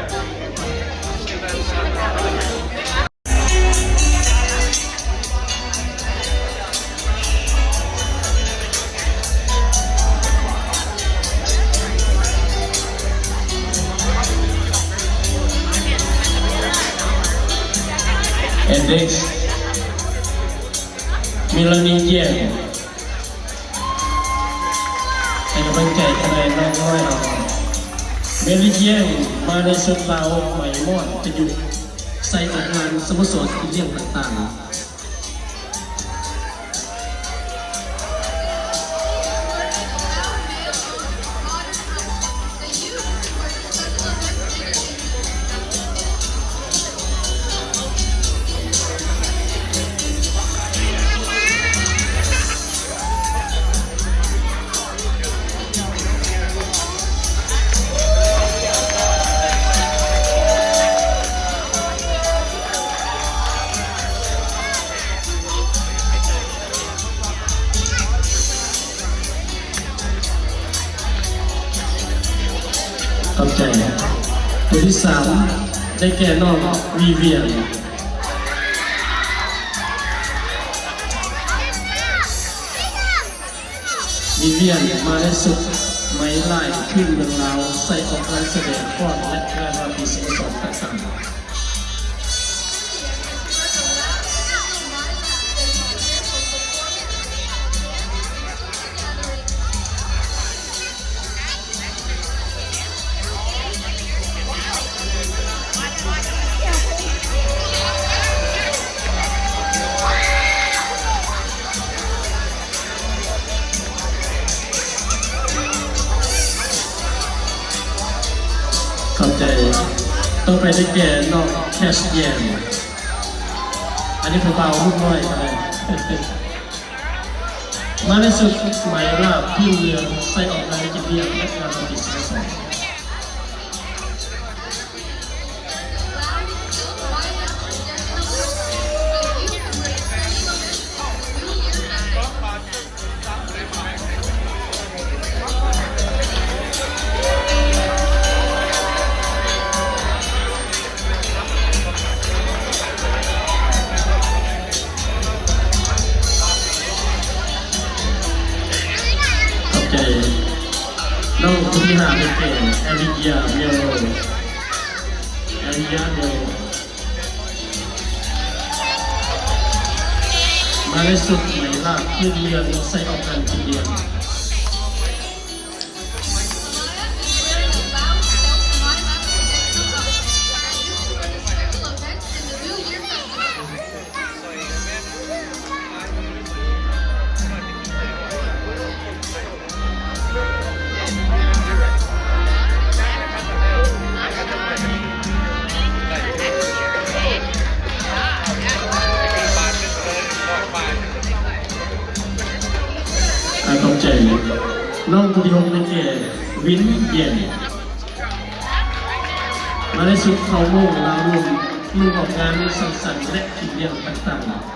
And next, Melanie Yang. ให้กำลังใจคะแนนน้อยๆเมลิเยียงมาในชุดลาวใหม่มอดจะอยู่ใส่ออกงานสโมสรที่เลี้ยงต่างๆขอบใจตัวที่3ได้แก่น้องวีเวียนมาในสุดไม้ลายขึ้นเมืองลาวใส่ออกงานแสดงก่อนและงานราตรีสโมสรต่างๆเข้าใจต่อไปได้แก่น้องแคชแยมอันนี้เบาๆลูกน้อยอะไรมาในสุดหมายราบพี่เมืองใส่ออกงานกิจเลี้ยงและงานราตรีสโมสรน้องคนที่5เป็นเก่งแอริยาเมโลมาในสุดใหม่ล่าที่เรียนใส่ออกกันที่เรียนขอบใจน้องผู้ที่6ได้แก่วินเย็นมาในสุดเขาโม่ลาวลุงออกงานสังสรรค์และกิจเลี้ยงต่างๆ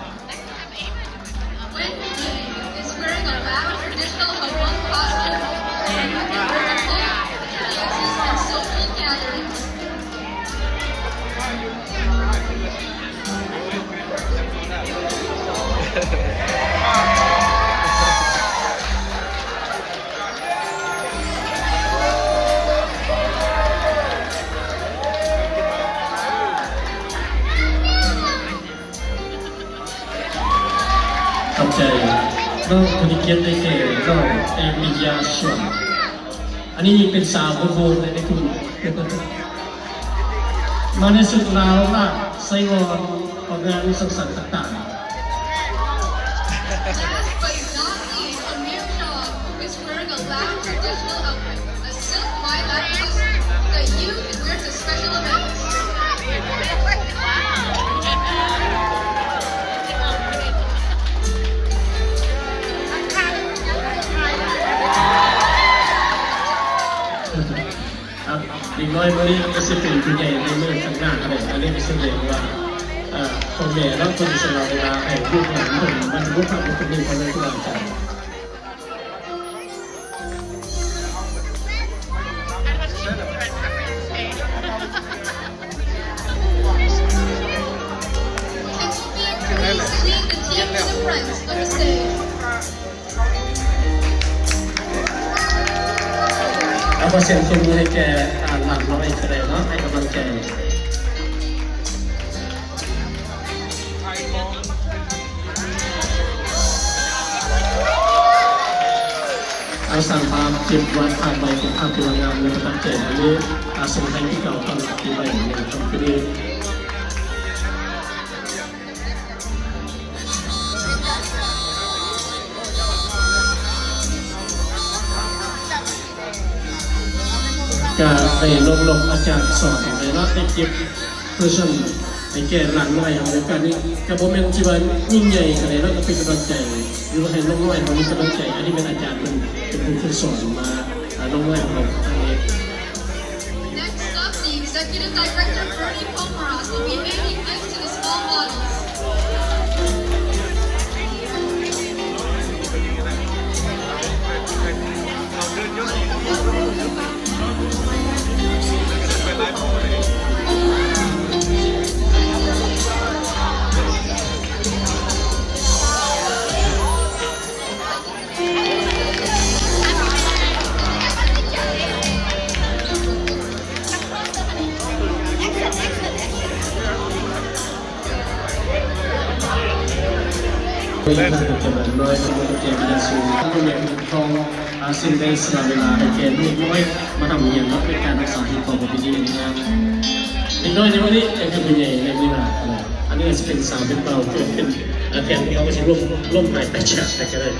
ขอบใจน้องคนที่เกียรติได้แก่น้องเอมิยาชวนอันนี้เป็นสาวโบนเลยนะคุณมาในสุดลาวล่ะไซวอนออกงานสังสรรค์ต่างๆอีกน้อยวันนี้ก็จะเป็นผู้ใหญ่ในเมืองข้างหน้าอะไรอันนี้เป็นแสดงว่าคนแม่แล้วคนที่สละเวลาให้ลูกหลานมันรู้ความเป็นคนหนึ่งคนนั้นทุกอย่างใจ ขอเสียงปรบมือให้แกหลังน้อยแสดงเนาะให้กำลังใจเอาสั่งภาพเก็บไว้ผ่านไปเป็นภาพตัวงามในประทับใจอันนี้สมไทยที่เก่าตอนปีใหม่ในคำนี้ก็ไปลงอาจารย์สอนในรัฐในเก็บเพื่อช่วยให้แก่หลังน้อยของการนี้กับโมเมนต์ที่ว่ายิ่งใหญ่อะไรแล้วก็เป็นกำลังใจหรือว่าให้น้องน้อยเขามีกำลังใจอันนี้เป็นอาจารย์เป็นผู้ฝึกสอนมาน้องน้อยของเราอันนี้ Next up, the Executive Director Bernie Pomeros will be handing gifts to the small models.เป็นผู้กำลังน้อยเป็นผู้เก่งเป็นสูงผู้ใหญ่ผู้ทองสิ่งใดสละเวลาให้แก่ลูกน้อยมาทำอย่างนั้นเป็นการรักษาที่ต่อไปดีนะครับเด็กน้อยในวันนี้เป็นผู้ใหญ่ในเวลาอันนี้จะเป็นสาวเป็นเบาเป็นแทนเขาก็จะร่วมหายไปฉากไปกันเลย